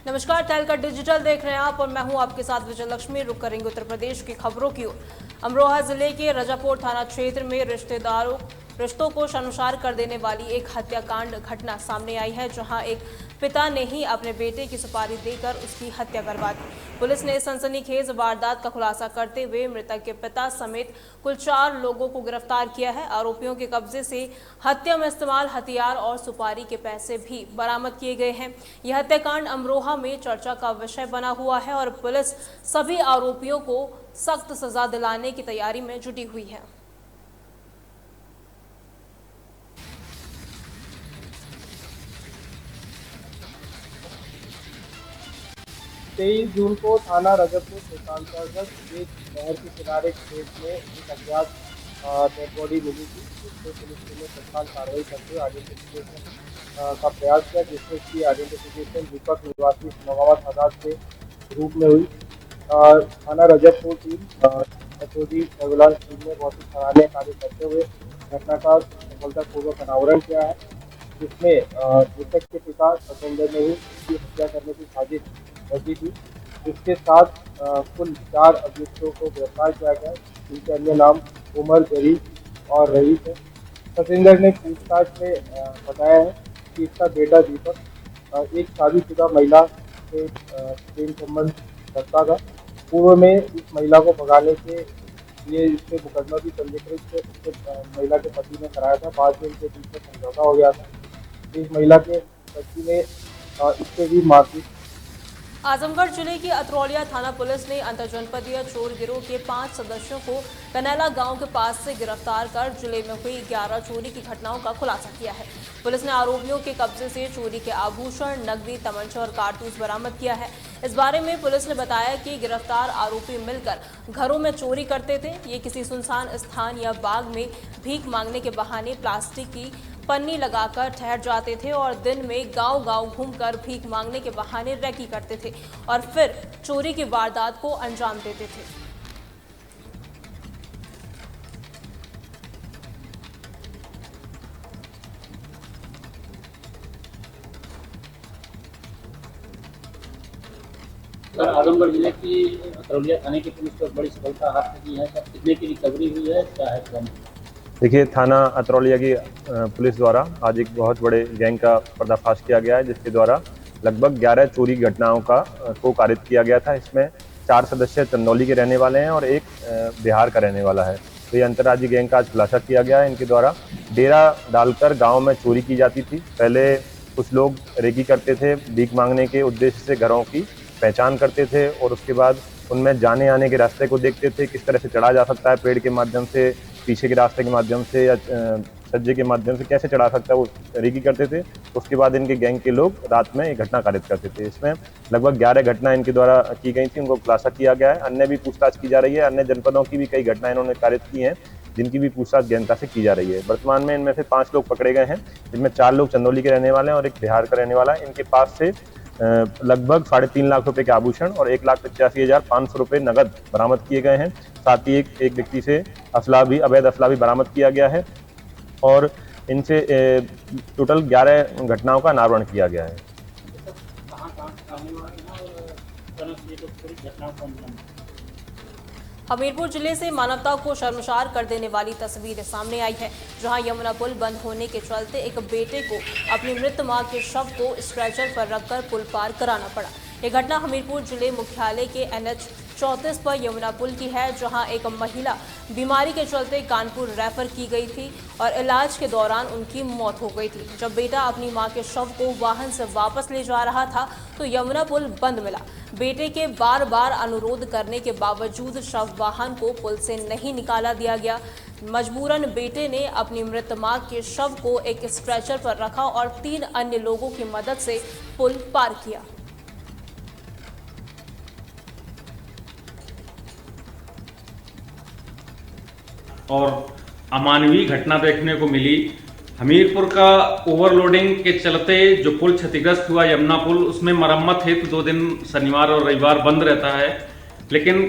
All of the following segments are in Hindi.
नमस्कार, तहलका डिजिटल देख रहे हैं आप और मैं हूं आपके साथ विजय लक्ष्मी। रुक करेंगे उत्तर प्रदेश की खबरों की ओर। अमरोहा जिले के रजापुर थाना क्षेत्र में रिश्तों को शर्मसार कर देने वाली एक हत्याकांड घटना सामने आई है, जहां एक पिता ने ही अपने बेटे की सुपारी देकर उसकी हत्या करवा दी। पुलिस ने सनसनीखेज वारदात का खुलासा करते हुए मृतक के पिता समेत कुल 4 लोगों को गिरफ्तार किया है। आरोपियों के कब्जे से हत्या में इस्तेमाल हथियार और सुपारी के पैसे भी बरामद किए गए हैं। यह हत्याकांड अमरोहा में चर्चा का विषय बना हुआ है और पुलिस सभी आरोपियों को सख्त सजा दिलाने की तैयारी में जुटी हुई है। 23 जून को थाना रजतपुर क्षेत्रांतर्गत एक नहर के किनारे खेत में एक अज्ञात डेड बॉडी मिली थी, जिससे पुलिस ने तत्काल कार्रवाई करते हुए आइडेंटिफिकेशन का प्रयास किया, जिसमें इसकी आइडेंटिफिकेशन दीपक निवासी नवाबाद आजाद के रूप में हुई। थाना Rajatpur team SOG surveillance team ने बहुत ही सराहनीय कार्य करते हुए घटना का सफलतापूर्वक अनावरण किया है, जिसमें मृतक के पिता सतेंद्र ने ही उसकी हत्या करने की साजिश रची थी। इसके साथ कुल 4 अभियुक्तों को गिरफ्तार किया गया, जिनके अन्य नाम उमर, जरीफ और रईस है। सतेंद्र ने पूछताछ में बताया है कि इसका बेटा दीपक एक शादीशुदा महिला से प्रेम संबंध रखता था। पूर्व में इस महिला को भगाने के लिए इससे मुकदमा भी पंजीकृत उसके महिला के पति ने कराया था। बाद में इनके बीच में समझौता हो गया था। इस महिला के पति ने इससे भी मारपीट। आजमगढ़ जिले की अतरौलिया थाना पुलिस ने अंतरजनपदीय चोर गिरोह के 5 सदस्यों को कनैला गांव के पास से गिरफ्तार कर जिले में हुई 11 चोरी की घटनाओं का खुलासा किया है। पुलिस ने आरोपियों के कब्जे से चोरी के आभूषण, नकदी, तमंचा और कारतूस बरामद किया है। इस बारे में पुलिस ने बताया कि गिरफ्तार आरोपी मिलकर घरों में चोरी करते थे। ये किसी सुनसान स्थान या बाग में भीख मांगने के बहाने प्लास्टिक की पन्नी लगाकर ठहर जाते थे और दिन में गांव-गांव घूमकर भीख मांगने के बहाने रैकी करते थे और फिर चोरी की वारदात को अंजाम देते थे। सर, आजमगढ़ जिले की अतरौलिया थाने की पुलिस को बड़ी सफलता हासिल की है। सर, कितने की रिकवरी हुई है, क्या है प्लान? देखिए, थाना अतरौलिया की पुलिस द्वारा आज एक बहुत बड़े गैंग का पर्दाफाश किया गया है, जिसके द्वारा लगभग 11 चोरी घटनाओं को कारित किया गया था। इसमें 4 सदस्य चंदौली के रहने वाले हैं और एक बिहार का रहने वाला है। तो ये अंतर्राज्यीय गैंग का आज खुलासा किया गया है। इनके द्वारा डेरा डालकर गाँव में चोरी की जाती थी। पहले कुछ लोग रेकी करते थे, भीख मांगने के उद्देश्य से घरों की पहचान करते थे और उसके बाद उनमें जाने आने के रास्ते को देखते थे, किस तरह से चढ़ा जा सकता है, पेड़ के माध्यम से, पीछे के रास्ते के माध्यम से या सज्जे के माध्यम से कैसे चढ़ा सकता है, वो रेकी करते थे। उसके बाद इनके गैंग के लोग रात में एक घटना कारित करते थे। इसमें लगभग 11 घटना इनके द्वारा की गई थी, उनको खुलासा किया गया है। अन्य भी पूछताछ की जा रही है। अन्य जनपदों की भी कई घटनाएं इन्होंने कारित की हैं, जिनकी भी पूछताछ गहनता से की जा रही है। वर्तमान में इनमें से 5 लोग पकड़े गए हैं, जिनमें 4 लोग चंदौली के रहने वाले हैं और एक बिहार का रहने वाला है। इनके पास से लगभग 3.5 लाख रुपए के आभूषण और 1,85,500 रुपए नगद बरामद किए गए हैं। साथ ही एक व्यक्ति से अवैध असला भी बरामद किया गया है और इनसे टोटल 11 घटनाओं का अनावरण किया गया है। हमीरपुर जिले से मानवता को शर्मसार कर देने वाली तस्वीर सामने आई है, जहां यमुना पुल बंद होने के चलते एक बेटे को अपनी मृत मां के शव को स्ट्रेचर पर रखकर पुल पार कराना पड़ा। यह घटना हमीरपुर जिले मुख्यालय के NH 34 पर यमुना पुल की है, जहां एक महिला बीमारी के चलते कानपुर रेफर की गई थी और इलाज के दौरान उनकी मौत हो गई थी। जब बेटा अपनी मां के शव को वाहन से वापस ले जा रहा था तो यमुना पुल बंद मिला। बेटे के बार बार अनुरोध करने के बावजूद शव वाहन को पुल से नहीं निकाला दिया गया। मजबूरन बेटे ने अपनी मृत मां के शव को एक स्ट्रेचर पर रखा और 3 अन्य लोगों की मदद से पुल पार किया। और अमानवीय घटना देखने को मिली। हमीरपुर का ओवरलोडिंग के चलते जो पुल क्षतिग्रस्त हुआ यमुना पुल, उसमें मरम्मत हेतु 2 दिन शनिवार और रविवार बंद रहता है। लेकिन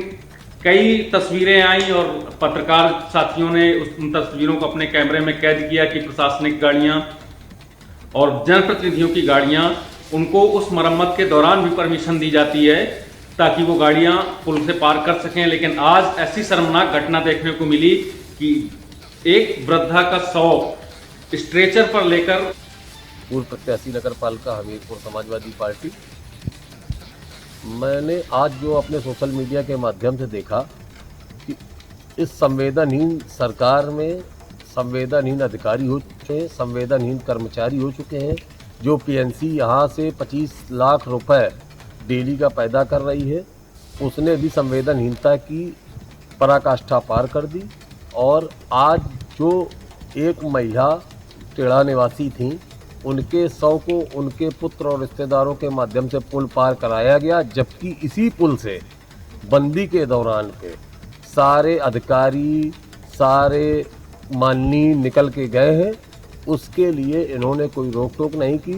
कई तस्वीरें आई और पत्रकार साथियों ने उन तस्वीरों को अपने कैमरे में कैद किया कि प्रशासनिक गाड़ियां और जनप्रतिनिधियों की गाड़ियां उनको उस मरम्मत के दौरान भी परमिशन दी जाती है ताकि वो गाड़ियां पुल से पार कर सकें। लेकिन आज ऐसी शर्मनाक घटना देखने को मिली कि एक वृद्धा का शव स्ट्रेचर पर लेकर पूर्व प्रत्याशी नगर पालिका हमीरपुर समाजवादी पार्टी, मैंने आज जो अपने सोशल मीडिया के माध्यम से देखा कि इस संवेदनहीन सरकार में संवेदनहीन अधिकारी हो चुके हैं, संवेदनहीन कर्मचारी हो चुके हैं। जो पीएनसी यहाँ से 25 लाख रुपए डेली का पैदा कर रही है, उसने भी संवेदनहीनता की पराकाष्ठा पार कर दी। और आज जो एक महिला टेढ़ा निवासी थी, उनके शव को उनके पुत्र और रिश्तेदारों के माध्यम से पुल पार कराया गया, जबकि इसी पुल से बंदी के दौरान पे सारे अधिकारी, सारे माननीय निकल के गए हैं। उसके लिए इन्होंने कोई रोक टोक नहीं की।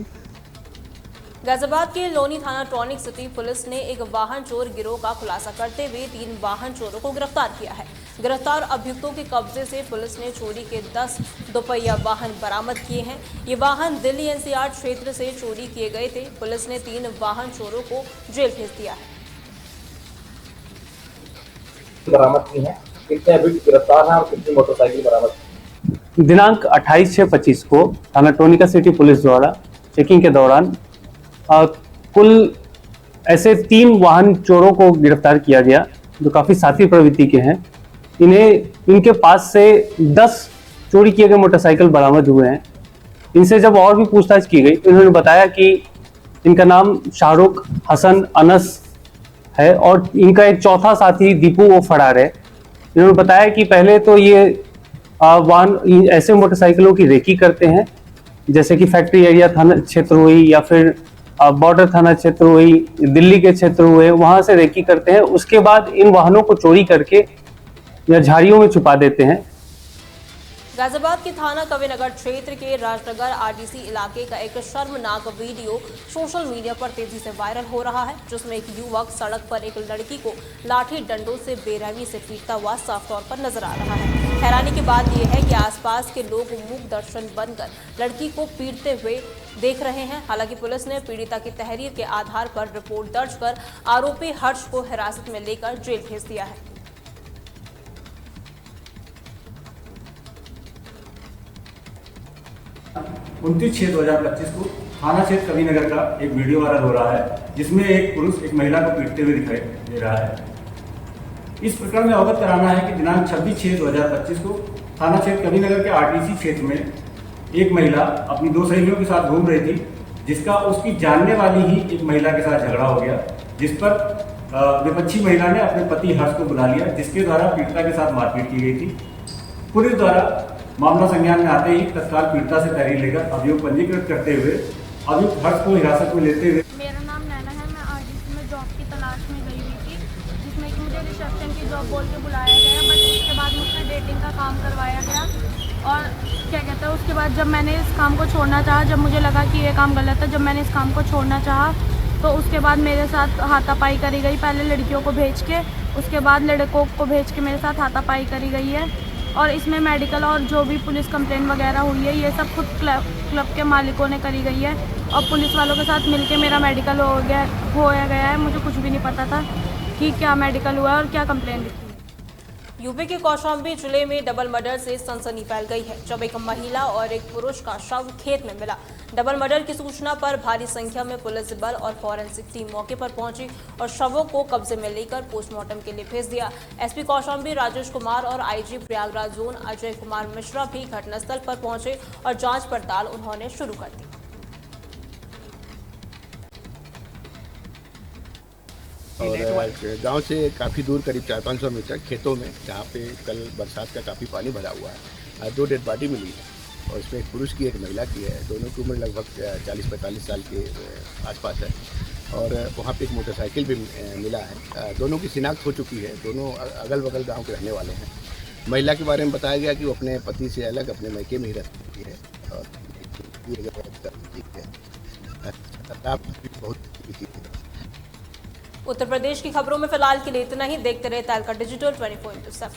गाजियाबाद के लोनी थाना ट्रॉनिक सिटी पुलिस ने एक वाहन चोर गिरोह का खुलासा करते हुए 3 वाहन चोरों को गिरफ्तार किया है। गिरफ्तार अभियुक्तों के कब्जे से पुलिस ने चोरी के 10 दोपहिया वाहन बरामद किए हैं। ये वाहन दिल्ली एनसीआर क्षेत्र से चोरी किए गए थे। पुलिस ने 3 वाहन चोरों को जेल भेज दिया है। बरामद की है, कितने अभियुक्त गिरफ्तार हैं और कितनी मोटरसाइकिल बरामद? दिनांक 28/6/25 को थाना टोनिका सिटी पुलिस द्वारा चेकिंग के दौरान कुल ऐसे 3 वाहन चोरों को गिरफ्तार किया गया जो काफ़ी साथी प्रवृत्ति के हैं। इनके पास से 10 चोरी किए गए मोटरसाइकिल बरामद हुए हैं। इनसे जब और भी पूछताछ की गई तो इन्होंने बताया कि इनका नाम शाहरुख हसन अनस है और इनका एक चौथा साथी दीपू वो फरार है। इन्होंने बताया कि पहले तो ये वाहन ऐसे मोटरसाइकिलों की रेकी करते हैं, जैसे कि फैक्ट्री एरिया थाना क्षेत्र हुई या फिर बॉर्डर थाना क्षेत्र हुई, दिल्ली के क्षेत्र हुए, वहां से रेकी करते हैं। उसके बाद इन वाहनों को चोरी करके या झाड़ियों में छुपा देते हैं। गाजियाबाद के थाना कविनगर क्षेत्र के राजनगर आरडीसी इलाके का एक शर्मनाक वीडियो सोशल मीडिया पर तेजी से वायरल हो रहा है, जिसमें एक युवक सड़क पर एक लड़की को लाठी डंडों से बेरहमी से पीटता हुआ साफ तौर पर नजर आ रहा है। हैरानी की बात यह है कि आसपास के लोग मूक दर्शन बनकर लड़की को पीटते हुए देख रहे हैं। हालांकि पुलिस ने पीड़िता की तहरीर के आधार पर रिपोर्ट दर्ज कर आरोपी हर्ष को हिरासत में लेकर जेल भेज दिया है। उनतीस 6/2025 को थाना क्षेत्र कविनगर का एक वीडियो वायरल हो रहा है, जिसमें एक पुरुष एक महिला को पीटते हुए दिखाई दे रहा है। इस प्रकरण में अवगत कराना है कि दिनांक 26/6/2025 को थाना क्षेत्र कविनगर के आरटीसी क्षेत्र में एक महिला अपनी 2 सहेलियों के साथ घूम रही थी, जिसका उसकी जानने वाली ही एक महिला के साथ झगड़ा हो गया, जिस पर विपक्षी महिला ने अपने पति हर्ष को बुला लिया, जिसके द्वारा पीड़िता के साथ मारपीट की गई थी। पुलिस द्वारा मामला संज्ञान में आते ही तत्काल पीड़िता से तहरीर लेकर अभियोग पंजीकृत करते हुए अभियुक्त हर्ष को हिरासत में लेते हुए। मेरा नाम नैना है, मैं आरडीसी में जॉब की तलाश में गई हुई थी, जिसमें कि मुझे रिसेप्शन की जॉब बोल के बुलाया गया, बट उसके बाद मुझसे डेटिंग का काम करवाया गया। और क्या कहते हैं, उसके बाद जब मैंने इस काम को छोड़ना चाहा, जब मुझे लगा कि ये काम गलत है, जब मैंने इस काम को छोड़ना चाहा तो उसके बाद मेरे साथ हाथापाई करी गई। पहले लड़कियों को भेज के, उसके बाद लड़कों को भेज के मेरे साथ हाथापाई करी गई है। और इसमें मेडिकल और जो भी पुलिस कंप्लेंट वगैरह हुई है, ये सब खुद क्लब के मालिकों ने करी गई है। और पुलिस वालों के साथ मिलके मेरा मेडिकल हो गया है। मुझे कुछ भी नहीं पता था कि क्या मेडिकल हुआ है और क्या कंप्लेंट लिखी है। यूपी के कौशाम्बी जिले में डबल मर्डर से सनसनी फैल गई है, जब एक महिला और एक पुरुष का शव खेत में मिला। डबल मर्डर की सूचना पर भारी संख्या में पुलिस बल और फॉरेंसिक टीम मौके पर पहुंची और शवों को कब्जे में लेकर पोस्टमार्टम के लिए भेज दिया। एसपी कौशाम्बी राजेश कुमार और आईजी प्रयागराज जोन अजय कुमार मिश्रा भी घटनास्थल पर पहुंचे और जांच पड़ताल उन्होंने शुरू कर दी। और गांव से काफ़ी दूर, करीब 400-500 मीटर खेतों में, जहाँ पे कल बरसात का काफ़ी पानी भरा हुआ है, 2 डेड बॉडी मिली है और इसमें एक पुरुष की एक महिला की है। दोनों की उम्र लगभग 40-45 साल के आसपास है। और वहाँ पे एक मोटरसाइकिल भी मिला है। दोनों की शिनाख्त हो चुकी है, दोनों अगल बगल गाँव के रहने वाले हैं। महिला के बारे में बताया गया कि वो अपने पति से अलग अपने मायके में ही रहती है और बहुत। उत्तर प्रदेश की खबरों में फिलहाल के लिए इतना ही। देखते रहे तहलका डिजिटल 24/7।